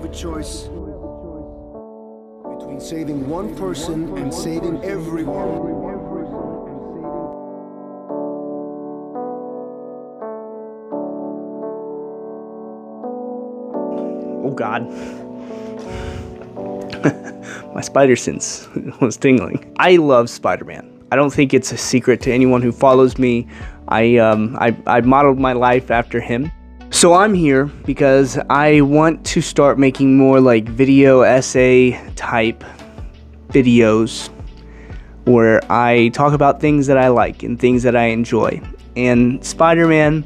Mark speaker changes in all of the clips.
Speaker 1: have a choice between saving one person and saving everyone.
Speaker 2: Oh God. My spider sense was tingling. I love Spider-Man. I don't think it's a secret to anyone who follows me. I modeled my life after him. So I'm here because I want to start making more like video essay type videos where I talk about things that I like and things that I enjoy. And Spider-Man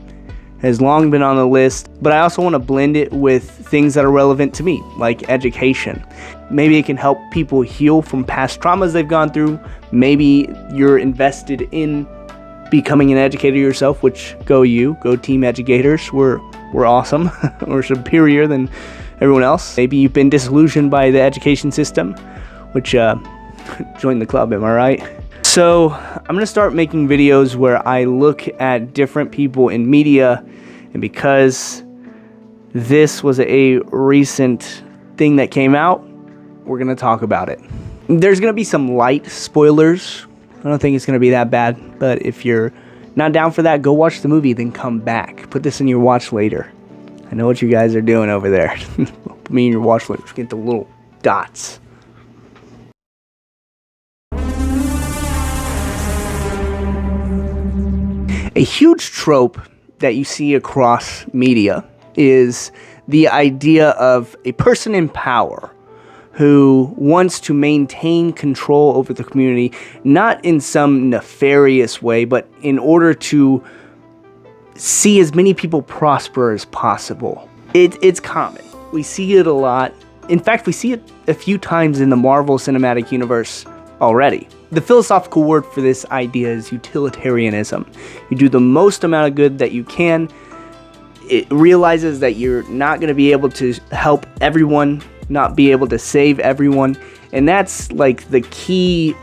Speaker 2: has long been on the list, but I also want to blend it with things that are relevant to me, like education. Maybe it can help people heal from past traumas they've gone through. Maybe you're invested in becoming an educator yourself, which go team educators. We're awesome. We're superior than everyone else. Maybe you've been disillusioned by the education system, which join the club, am I right? So I'm gonna start making videos where I look at different people in media, and because this was a recent thing that came out, we're gonna talk about it. There's gonna be some light spoilers. I don't think it's gonna be that bad, but if you're not down for that, go watch the movie, then come back. Put this in your watch later. I know what you guys are doing over there. Put me in your watch later. Get the little dots. A huge trope that you see across media is the idea of a person in power who wants to maintain control over the community, not in some nefarious way, but in order to see as many people prosper as possible. It's common. We see it a lot. In fact, we see it a few times in the Marvel Cinematic Universe already. The philosophical word for this idea is utilitarianism. You do the most amount of good that you can. It realizes that you're not going to be able to help everyone, not be able to save everyone. And that's like the key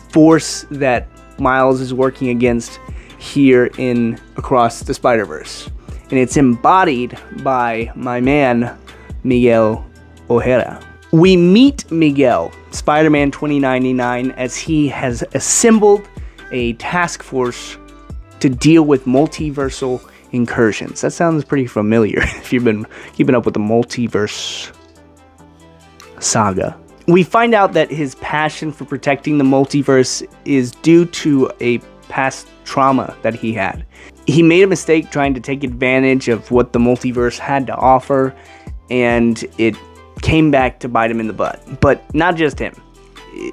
Speaker 2: force that Miles is working against here in Across the Spider-Verse. And it's embodied by my man, Miguel O'Hara. We meet Miguel, Spider-Man 2099, as he has assembled a task force to deal with multiversal incursions. That sounds pretty familiar if you've been keeping up with the multiverse saga. We find out that his passion for protecting the multiverse is due to a past trauma that he had. He made a mistake trying to take advantage of what the multiverse had to offer, and it came back to bite him in the butt. But not just him.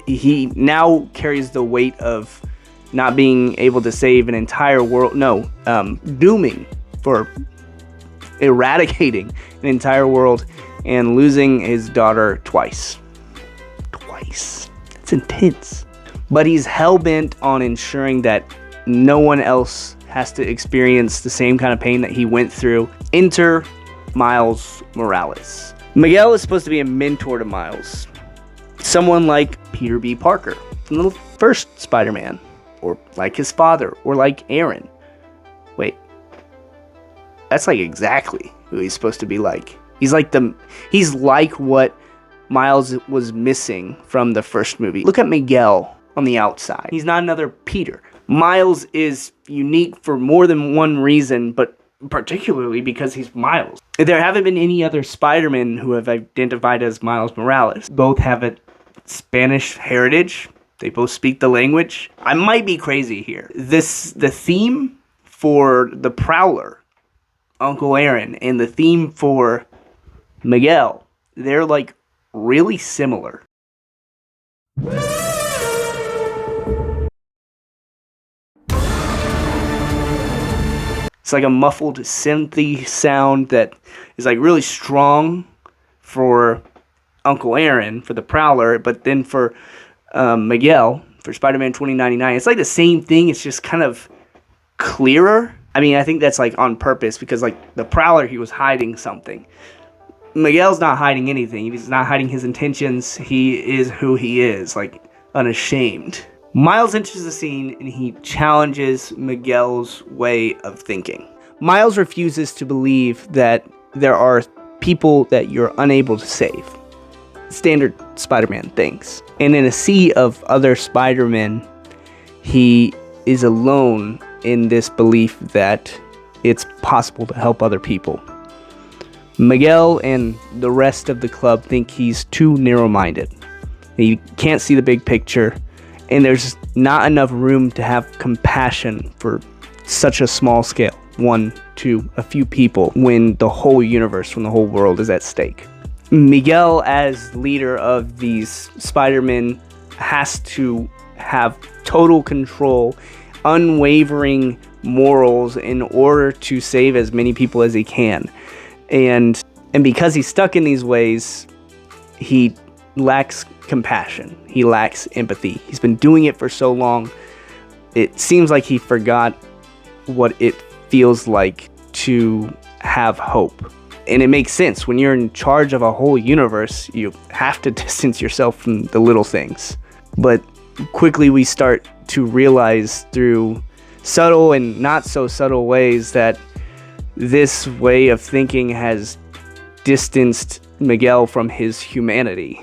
Speaker 2: He now carries the weight of not being able to save an entire world. Dooming for eradicating an entire world and losing his daughter twice. It's intense. But he's hell-bent on ensuring that no one else has to experience the same kind of pain that he went through. Enter Miles Morales. Miguel is supposed to be a mentor to Miles. Someone like Peter B. Parker from the first Spider-Man. Or like his father. Or like Aaron. Wait. That's like exactly who he's supposed to be like. He's like what Miles was missing from the first movie. Look at Miguel on the outside. He's not another Peter. Miles is unique for more than one reason, but particularly because he's Miles. There haven't been any other Spider-Men who have identified as Miles Morales. Both have a Spanish heritage. They both speak the language. I might be crazy here. The theme for the Prowler, Uncle Aaron, and the theme for Miguel, they're like really similar. It's like a muffled synthy sound that is like really strong for Uncle Aaron, for the Prowler, but then for Miguel, for Spider-Man 2099, it's like the same thing, it's just kind of clearer. I mean, I think that's like on purpose because like the Prowler, he was hiding something. Miguel's not hiding anything. He's not hiding his intentions. He is who he is, like unashamed. Miles enters the scene and he challenges Miguel's way of thinking. Miles refuses to believe that there are people that you're unable to save. Standard Spider-Man things. And in a sea of other Spider-Men, he is alone in this belief that it's possible to help other people. Miguel and the rest of the club think he's too narrow-minded. He can't see the big picture, and there's not enough room to have compassion for such a small scale, 1 to a few people, when the whole universe, when the whole world is at stake. Miguel, as leader of these Spider-Men, has to have total control, unwavering morals in order to save as many people as he can. And because he's stuck in these ways, he lacks compassion. He lacks empathy. He's been doing it for so long. It seems like he forgot what it feels like to have hope. And it makes sense. When you're in charge of a whole universe, you have to distance yourself from the little things. But quickly we start to realize through subtle and not so subtle ways that this way of thinking has distanced Miguel from his humanity.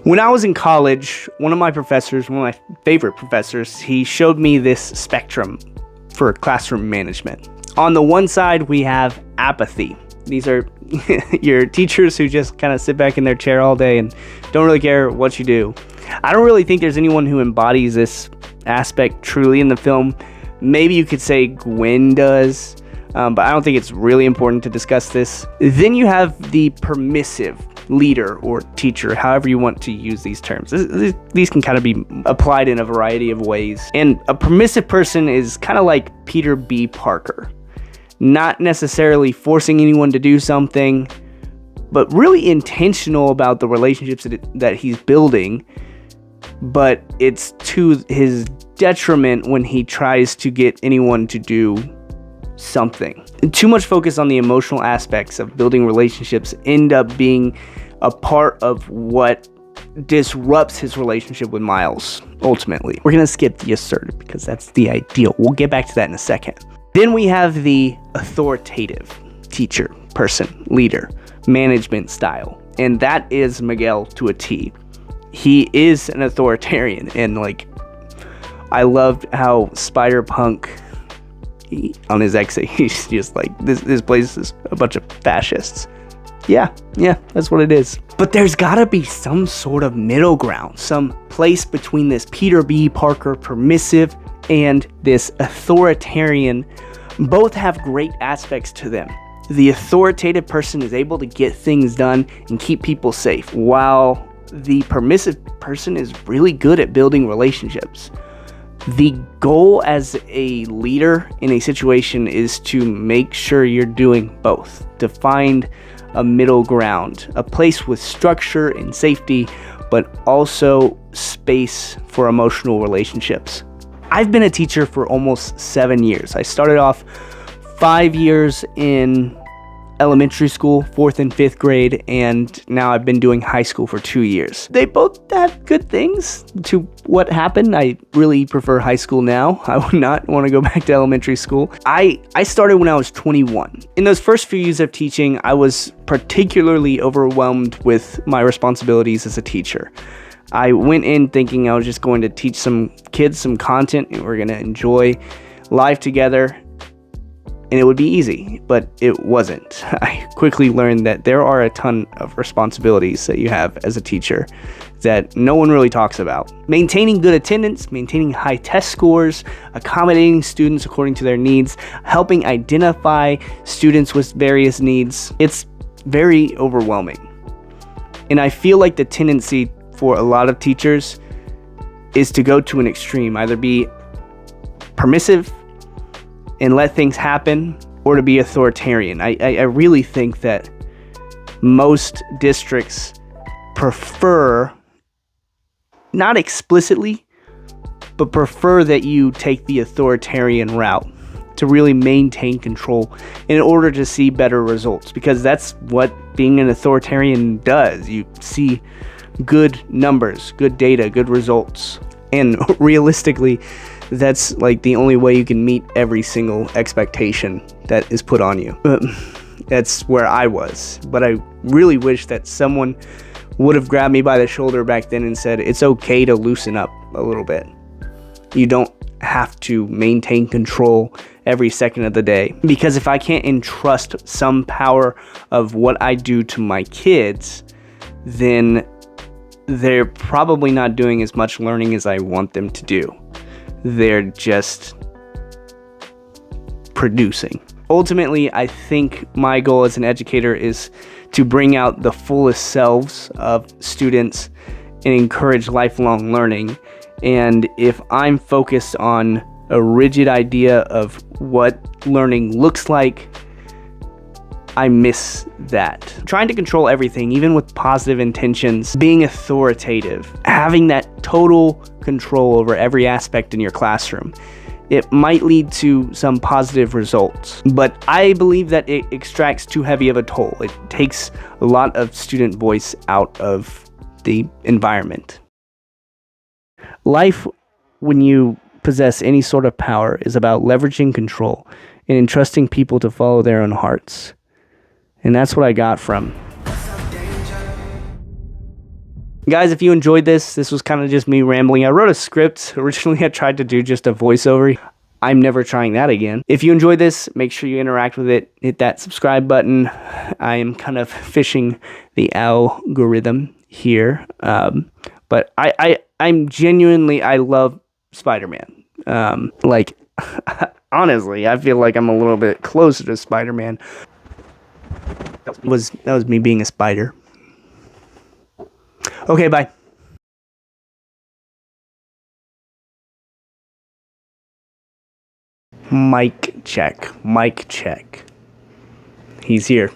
Speaker 2: When I was in college, one of my my favorite professors, he showed me this spectrum for classroom management. On the one side, we have apathy. These are your teachers who just kind of sit back in their chair all day and don't really care what you do. I don't really think there's anyone who embodies this aspect truly in the film. Maybe you could say Gwen does, but I don't think it's really important to discuss this. Then you have the permissive leader or teacher, however you want to use these terms. These can kind of be applied in a variety of ways. And a permissive person is kind of like Peter B. Parker. Not necessarily forcing anyone to do something, but really intentional about the relationships that he's building. But it's to his detriment when he tries to get anyone to do something. And too much focus on the emotional aspects of building relationships end up being a part of what disrupts his relationship with Miles, ultimately. We're gonna skip the assertive because that's the ideal. We'll get back to that in a second. Then we have the authoritative teacher, person, leader, management style. And that is Miguel to a T. He is an authoritarian, and I loved how Spider-Punk on his exit, he's just like, this place is a bunch of fascists. Yeah, that's what it is. But there's gotta be some sort of middle ground, some place between this Peter B. Parker permissive and this authoritarian. Both have great aspects to them. The authoritative person is able to get things done and keep people safe, while the permissive person is really good at building relationships. The goal as a leader in a situation is to make sure you're doing both, to find a middle ground, a place with structure and safety, but also space for emotional relationships. I've been a teacher for almost 7 years. I started off 5 years in elementary school, 4th and 5th grade, and now I've been doing high school for 2 years. They both have good things to what happened. I really prefer high school now. I would not want to go back to elementary school. I started when I was 21. In those first few years of teaching, I was particularly overwhelmed with my responsibilities as a teacher. I went in thinking I was just going to teach some kids some content and we're going to enjoy life together. And it would be easy, but it wasn't. I quickly learned that there are a ton of responsibilities that you have as a teacher that no one really talks about. Maintaining good attendance, maintaining high test scores, accommodating students according to their needs, helping identify students with various needs. It's very overwhelming. And I feel like the tendency for a lot of teachers is to go to an extreme, either be permissive and let things happen, or to be authoritarian. I really think that most districts prefer, not explicitly, but prefer that you take the authoritarian route to really maintain control in order to see better results, because that's what being an authoritarian does. You see good numbers, good data, good results. And realistically, that's like the only way you can meet every single expectation that is put on you. That's where I was. But I really wish that someone would have grabbed me by the shoulder back then and said, it's okay to loosen up a little bit. You don't have to maintain control every second of the day. Because if I can't entrust some power of what I do to my kids, then they're probably not doing as much learning as I want them to do. They're just producing. Ultimately, I think my goal as an educator is to bring out the fullest selves of students and encourage lifelong learning. And if I'm focused on a rigid idea of what learning looks like, I miss that. Trying to control everything, even with positive intentions, being authoritative, having that total control over every aspect in your classroom, it might lead to some positive results. But I believe that it extracts too heavy of a toll. It takes a lot of student voice out of the environment. Life, when you possess any sort of power, is about leveraging control and entrusting people to follow their own hearts. And that's what I got from. Guys, if you enjoyed this was kind of just me rambling. I wrote a script. Originally, I tried to do just a voiceover. I'm never trying that again. If you enjoyed this, make sure you interact with it. Hit that subscribe button. I am kind of fishing the algorithm here. But I'm genuinely, I love Spider-Man. Honestly, I feel like I'm a little bit closer to Spider-Man. That was me being a spider. Okay, bye. Mic check. Mic check. He's here.